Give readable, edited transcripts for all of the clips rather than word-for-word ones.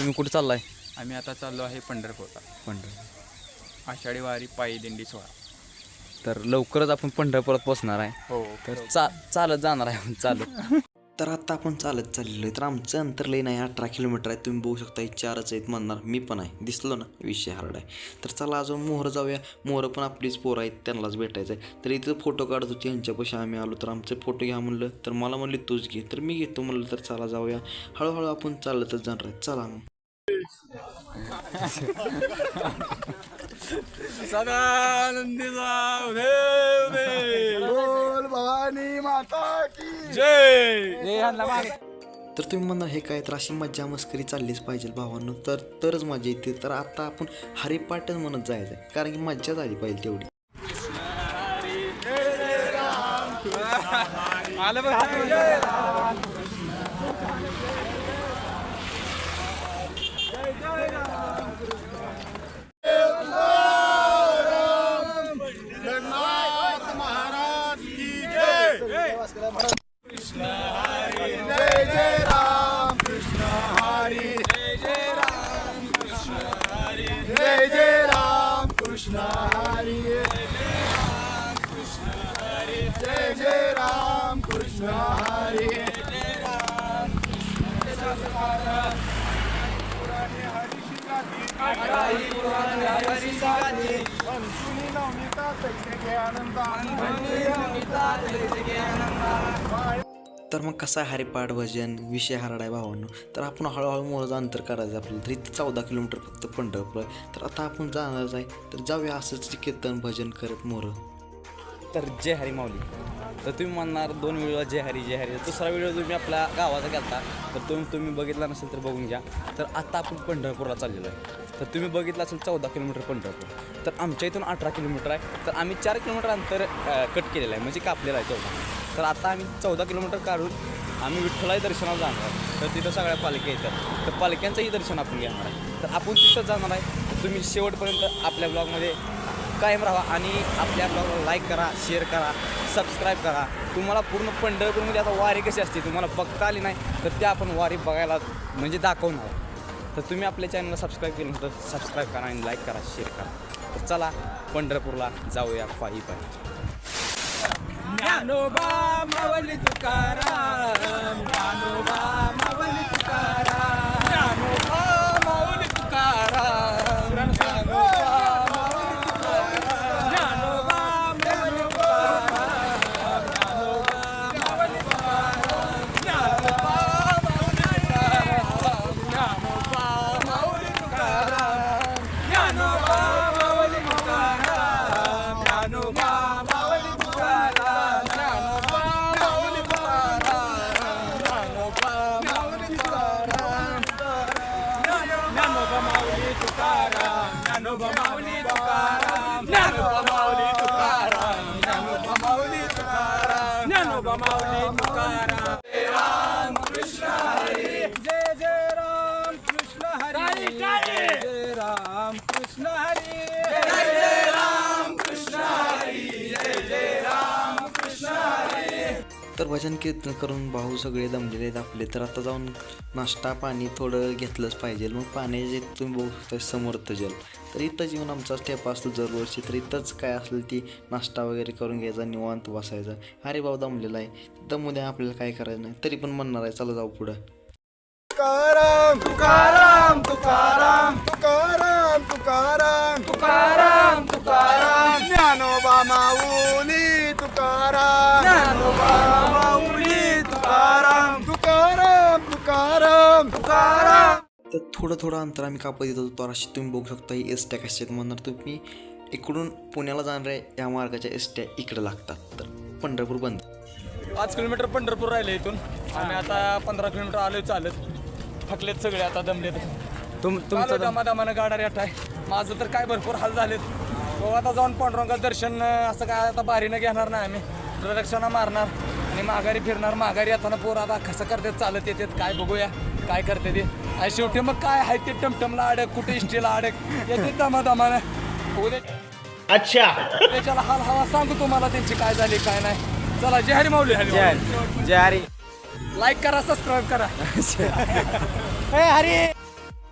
तुम्ही कुठे चाललाय? आम्ही आता चाललो आहे पंढरपूरला. पंढरपूर. आषाढी वारी पायी दिंडी सोहळा. तर लवकरच आपण पंढरपुरात पोहोचणार आहे. हो तर चालत जाणार आहे चालत. तर आता आपण चालत चाललेलो आहे. तर आमचं अंतर लई नाही, 18 किलोमीटर आहे. तुम्ही बघू शकता, 4च आहेत म्हणणार, मी पण आहे, दिसलो ना, विषय हार्ड आहे. तर चला अजून मोहर जाऊया. मोहर पण आपलीच पोरं आहेत, त्यांनाच भेटायचं आहे. तर इथं फोटो काढत होती, यांच्यापाशी आम्ही आलो. तर आमचे फोटो घ्या म्हणलं, तर मला म्हणले तूच घे, तर मी घेतो म्हणलं. तर चला जाऊया, हळूहळू आपण चालतच जाणार आहे. चला मग. सदानंदी बोल भवानी माता की जय. तर तुम्ही म्हणणार हे काय, तर अशी मज्जा मस्करी चाललीच पाहिजे भावांनो, तरच मजा येते. तर आता आपण हरिपाठच म्हणत जायचं आहे, कारण की मज्जा झाली पाहिजे तेवढी. तर मग कसा आहे हरिपाठ भजन, विषय हार्ड आहे भावांनो. तर आपण हळूहळू मोहरचं अंतर करायचं आपल्याला. तर इथं 14 किलोमीटर फक्त पंढरपूर आहे. तर आता आपण जाणारच आहे. तर जाऊया असंच कीर्तन भजन करत मोर. तर जय हरी माऊली. तर तुम्ही म्हणणार 2 व्हिडिओ जय हरी जय हरी. दुसरा व्हिडिओ तुम्ही आपल्या गावाचा केला, तर तुम्ही बघितला नसेल तर बघून घ्या. तर आता आपण पंढरपूरला चाललेलो आहे. तर तुम्ही बघितलं असेल 14 किलोमीटर पंढरपूर. तर आमच्या इथून 18 किलोमीटर आहे. तर आम्ही 4 किलोमीटर अंतर कट केलेलं आहे, म्हणजे कापलेलं आहे 14. तर आता आम्ही 14 किलोमीटर काढून आम्ही विठ्ठलाही दर्शनाला जाणार आहे. तर तिथं सगळ्या पालख्या येतात, तर पालख्यांचंही दर्शन आपण घेणार आहे. तर आपण तिथं जाणार आहे. तर तुम्ही शेवटपर्यंत आपल्या ब्लॉगमध्ये कायम राहा आणि आपल्या ब्लॉगला लाईक करा, शेअर करा, सबस्क्राईब करा. तुम्हाला पूर्ण पंढरपूरमध्ये आता वारी कशी असते तुम्हाला बघता आली नाही, तर त्या आपण वारी बघायला म्हणजे दाखवणार. तर तुम्ही आपल्या चॅनलला सबस्क्राईब केलं तर सबस्क्राईब करा आणि लाईक करा, शेअर करा. तर चला पंढरपूरला जाऊया पायी पायी. ज्ञानोबा माऊली तुकाराम, ज्ञानोबा माऊली तुकाराम, ज्ञानोबा माऊली तुकाराम, ज्ञानोबा माऊली तुकाराम, ज्ञानोबा माऊली तुकाराम, ज्ञानोबा माऊली तुकाराम, ज्ञानोबा माऊली तुकाराम, ज्ञानोबा माऊली तुकाराम, ज्ञानोबा माऊली तुकाराम, ज्ञानोबा माऊली राम कृष्ण हरी जय जय राम कृष्ण हरी जय राम कृष्ण हरी जय जय राम कृष्ण हरी जय जय राम कृष्ण हरी. तर भजन कीर्तन करून भाऊ सगळे दमलेले आहेत आपले. तर आता जाऊन नाश्ता पाणी थोडं घेतलंच पाहिजे. मग पाण्याचे तुम्ही बघू शकता समर्थ जल. तर इथंच येऊन आमचा स्टेप असतो दरवर्षी. तर इथंच काय असेल ती नाश्ता वगैरे करून घ्यायचा, निवांत बसायचा. अरे भाऊ दमलेला आहे, दमूद्या, आपल्याला काय करायचं नाही, तरी पण म्हणणार आहे चला जाऊ पुढं. तुकाराम तुकाराम तुकाराम तुकाराम तुकाराम तुकाराम तुकाराम ज्ञानोबा माऊली तुकाराम, ज्ञानोबा माऊली तुकाराम, तुकाराम तुकाराम तुकाराम. तर थोडं अंतर आम्ही कापत येत होतो. तर अशी तुम्ही बघू शकता ही एसट्या कशा आहेत म्हणणार. तुम्ही इकडून पुण्याला जाणाऱ्या या मार्गाच्या एसट्या इकडे लागतात. तर पंढरपूर बंद. 5 किलोमीटर पंढरपूर राहिले इथून. आम्ही आता 15 किलोमीटर आलोय चालत. थकलेत सगळे, आता दमलेत. तुमचं दमादमानं गाडा रेट आहे. माझं तर काय भरपूर हाल झालेत. तो आता जाऊन पांडुरंगाचं दर्शन असं काय आता बारीनं घेणार नाही आम्ही. प्रदक्षिणा मारणार आणि माघारी फिरणार. माघारी येताना पोरं आता कसं करतात, चालत येतात, काय बघूया काय करते ते. आणि शेवटी मग काय आहे ते टमटमला अडक, कुठे इष्टीला अडक, येते दमादमानं. उद्या अच्छा त्याच्याला हाल हवा सांगू तुम्हाला त्यांची काय झाली काय नाही. चला जय हरी माऊली. जय हरी. लाईक करा, सबस्क्राईब करा.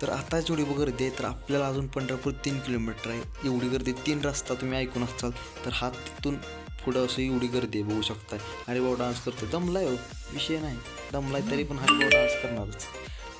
तर तर आता जेवढी गर्दी आहे तर आपल्याला अजून पंढरपूर 3 किलोमीटर आहे. एवढी गर्दी 3 रस्ता तुम्ही ऐकून असाल तर हा तिथून पुढं असं एवढी गर्दी आहे बघू शकताय. हरिभाऊ डान्स करतो, दमलाय हो, विषय नाही, दमलाय तरी पण हरिभाऊ डान्स करणारच.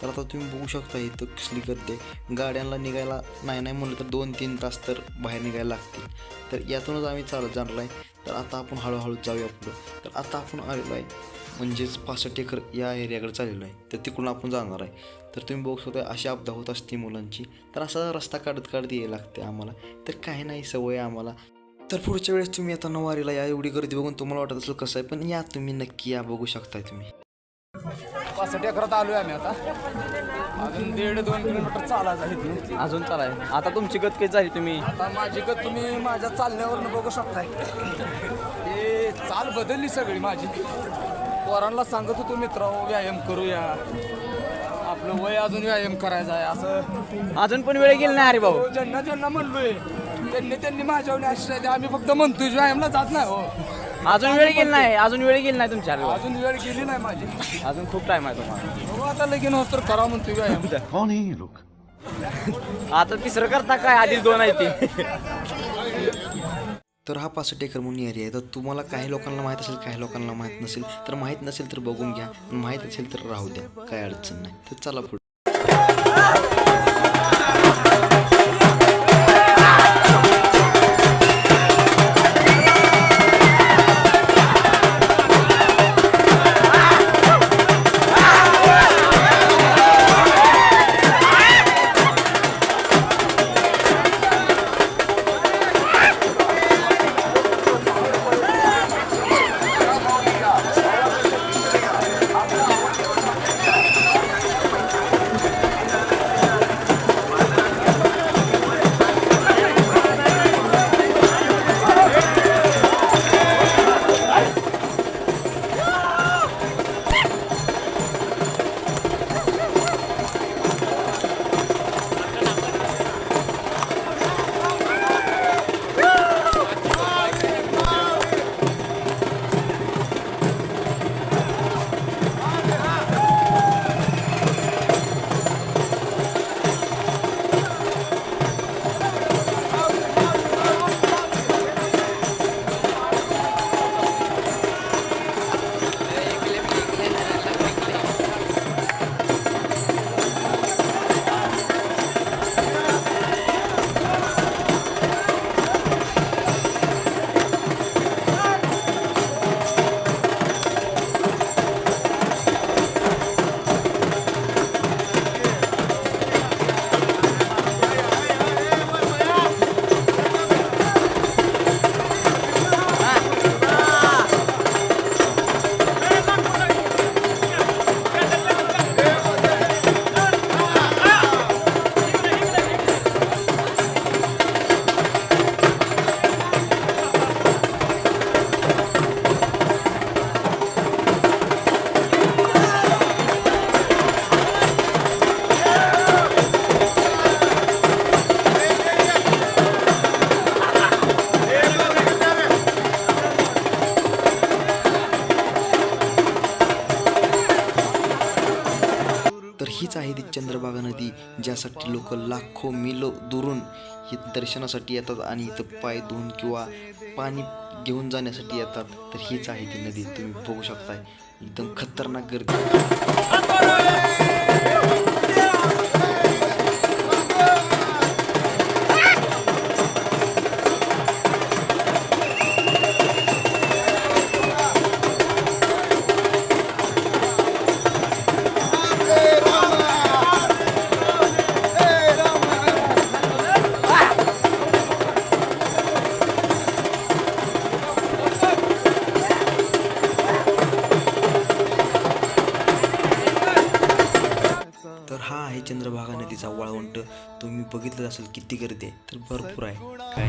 तर आता तुम्ही बघू शकता इथं कसली गर्दी आहे. गाड्यांना निघायला नाही म्हणलं तर 2-3 तास तर बाहेर निघायला लागतील. तर यातूनच आम्ही चालत जाणार आहे. तर आता आपण हळूहळू जाऊया पुढं. तर आता आपण आलेलो आहे म्हणजेच 65 एकर या एरियाकडे चाललेलो आहे. तर तिकडून आपण जाणार आहे. तर तुम्ही बघू शकता अशी अपघात होत असते मुलांची. तर असा रस्ता काढत यायला लागते आम्हाला. तर काही नाही, सवय आम्हाला. तर पुढच्या वेळेस तुम्ही आता नवारीला या. एवढी गर्दी बघून तुम्हाला वाटत असेल कसं आहे, पण या तुम्ही नक्की या, बघू शकताय तुम्ही. 65 एकरात आलोय आम्ही आता. अजून 1.5-2 किलोमीटर चालायचं आहे. अजून चालाय. आता तुमची गत किती झाली? तुम्ही आता माझी गत तुम्ही माझ्या चालण्यावरनं बघू शकताय. हे चाल बदलली सगळी माझी. पोरांना सांगत होतो मित्रांनो व्यायाम करूया, आपलं वय अजून व्यायाम करायचा आहे असं. अजून पण वेळ गेली नाही हरिभाऊ. ज्यांना म्हणलोय त्यांनी माझ्यावर आश्रय द्या. आम्ही फक्त म्हणतोय व्यायामला जात नाही हो. अजून वेळ गेली नाही तुमच्या हरिभाऊ. अजून वेळ गेली नाही माझी. अजून खूप टाइम आहे तुम्हाला. बघू आता लगीन होत तर करा म्हणतोय व्यायाम. कौन है ये लोग? आता तिसरं करता काय? आधीच 2 आहे ती. तर हा 65 एकर म्हणून एरिया आहे. तर तुम्हाला काही लोकांना माहीत असेल, काही लोकांना माहीत नसेल. तर माहीत नसेल तर बघून घ्या, माहीत असेल तर राहू द्या, काय अडचण नाही. तर चला पुढे. हीच आहे ती चंद्रभागा नदी, ज्यासाठी लोक लाखो मिलो दुरून हे दर्शनासाठी येतात आणि इथं पाय धुवून किंवा पाणी घेऊन जाण्यासाठी येतात. तर हीच आहे ती नदी, तुम्ही बघू शकताय. एकदम खतरनाक गर्दी. तर हा आहे चंद्रभागा नदीचा वाळवंट. तुम्ही बघितलं असेल किती गर्दी आहे, तर भरपूर आहे. काय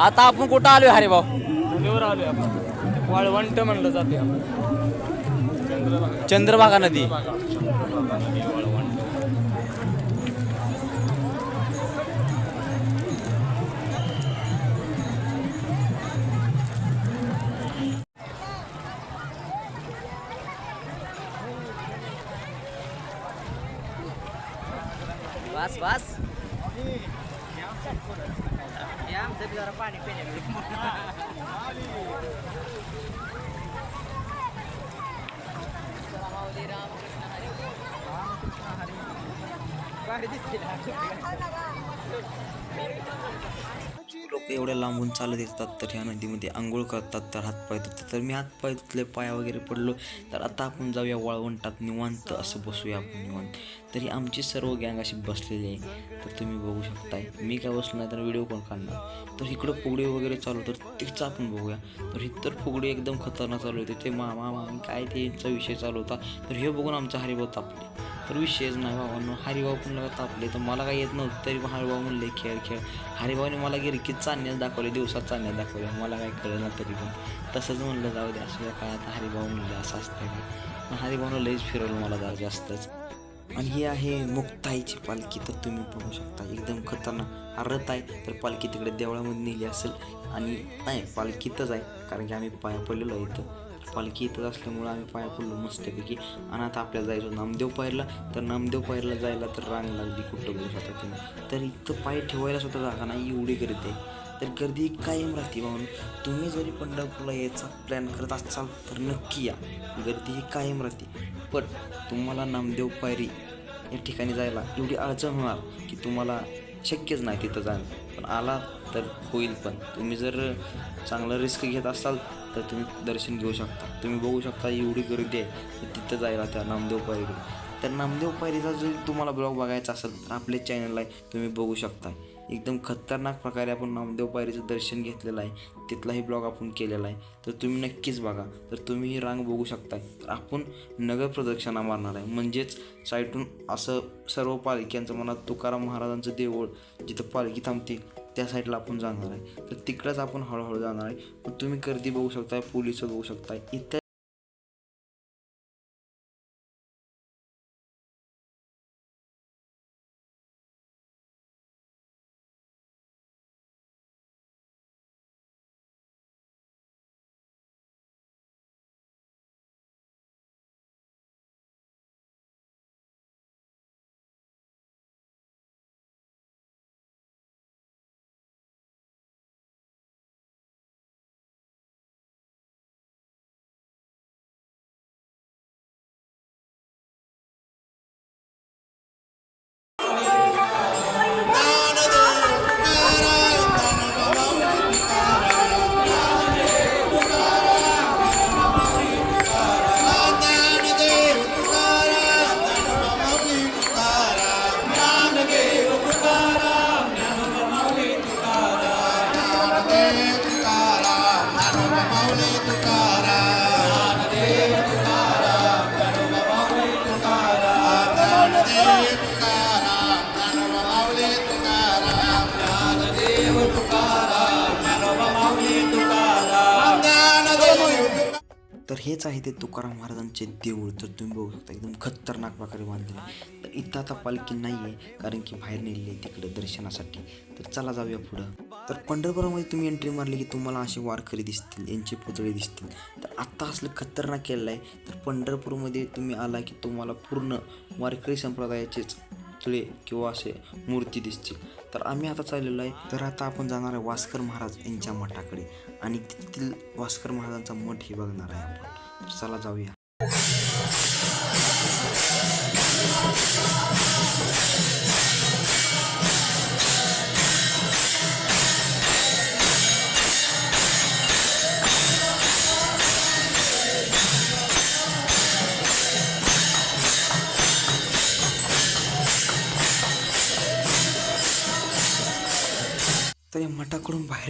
आता आपण कुठं आलोय हरिभाऊ? नदीवर आलोय आपण. वाळवंट म्हणलं जाते आपण. चंद्रभागा नदी. वास वास आमचं जरा पाणी लोक एवढ्या लांबून चालत येतात तर ह्या नदीमध्ये आंघोळ करतात तर हातपाय धुतात. तर मी हातपाय धुतले, पाया वगैरे पडलो. तर आता आपण जाऊया वाळवंटात निवांत असं बसूया आपण निवांत. तरी आमची सर्व गँग अशी बसलेली आहे. तर तुम्ही बघू शकताय. मी काय बसलो नाही तर व्हिडिओ कोण काढणार. तर इकडं फुगडी वगैरे चालू, तर तिचं आपण बघूया. तर इतर फुगडी एकदम खतरनाक चालू होते. ते मामा काय ते यांचा विषय चालू होता. तर हे बघून आमचा हरिभाऊ तापले. तर विषयच नाही भावांनो, हरिभाऊ पण लगा तापले. तर मला काही येत नव्हतं तरी हरिभाऊ म्हणले खेळ. हरिभाऊने मला गिरकीत चालण्यास दाखवले, दिवसात चालण्यास दाखवले. मला काही कळलं ना तरी पण तसंच म्हणलं जाऊ द्या. असं काय आता हरिभाऊ म्हणलं असं असतं का. पण हरिभाऊनं लईच फिरवलं मला जरा जास्तच. आणि ही आहे मुक्ताईची पालखी. तर तुम्ही बघू शकता एकदम खतरनाक रथ आहे. तर पालखी तिकडे देवळामध्ये नेली असेल आणि नाही पालखीतच आहे, कारण की आम्ही पाया पडलेलो आहे इथं. पालखी इथंच असल्यामुळं आम्ही पाया पडलो मस्तपैकी. आणि आता आपल्याला जायचं नामदेव पायरला. तर नामदेव पायरला जायला तर रांग लागली कुठं बघू शकता तुम्ही. तर इथं पाय ठेवायला सुद्धा जागा नाही, एवढी गर्दी आहे. तर गर्दी कायम राहते म्हणून तुम्ही जरी पंढरपूरला यायचा प्लॅन करत असाल तर नक्की या. गर्दी ही कायम राहते. पण तुम्हाला नामदेव पायरी या ठिकाणी जायला एवढी अडचण होणार की तुम्हाला शक्यच नाही तिथं जाणं. पण आला तर होईल. पण तुम्ही जर चांगलं रिस्क घेत असाल तर तुम्ही दर्शन घेऊ शकता. तुम्ही बघू शकता एवढी गर्दी आहे तर तिथं जायला त्या नामदेव पायरीकडे. तर नामदेव पायरीचा जर तुम्हाला ब्लॉग बघायचा असेल तर आपल्या चॅनलला तुम्ही बघू शकता. एकदम खतरनाक प्रकारे आपण नामदेव पायरीचं दर्शन घेतलेलं आहे. तिथलाही ब्लॉग आपण केलेला आहे. तर तुम्ही नक्कीच बघा. तर तुम्ही ही रांग बघू शकताय. तर आपण नगर प्रदक्षिणा मारणार आहे, म्हणजेच साईटून असं सर्व पालख्यांचं म्हणा तुकाराम महाराजांचं देऊळ जिथं पालखी थांबते त्या साईडला आपण जाणार आहे. तर तिकडंच आपण हळूहळू जाणार आहे. पण तुम्ही गर्दी बघू शकताय, पोलिस बघू शकताय. इथं तर हेच आहे ते तुकाराम महाराजांचे देऊळ. तर तुम्ही बघू शकता एकदम खतरनाक प्रकारे बांधलेलं आहे. तर इथं आता पालखी नाही आहे कारण की बाहेर नेलेली आहे तिकडं दर्शनासाठी. तर चला जाऊया पुढं. तर पंढरपुरामध्ये तुम्ही एंट्री मारली की तुम्हाला असे वारकरी दिसतील, यांचे पुतळे दिसतील. तर आत्ता असलं खतरनाक केलेलं आहे. तर पंढरपूरमध्ये तुम्ही आला की तुम्हाला पूर्ण वारकरी संप्रदायाचेच पुतळे किंवा असे मूर्ती दिसतील. तर आम्ही आता चाललेलो आहे. तर आता आपण जाणार आहे वास्कर महाराज यांच्या मठाकडे आणि तिथील वास्कर महाराजांचा मठ हे बघणार आहे आपण. तर चला जाऊया. तर या मठाकडून बाहेर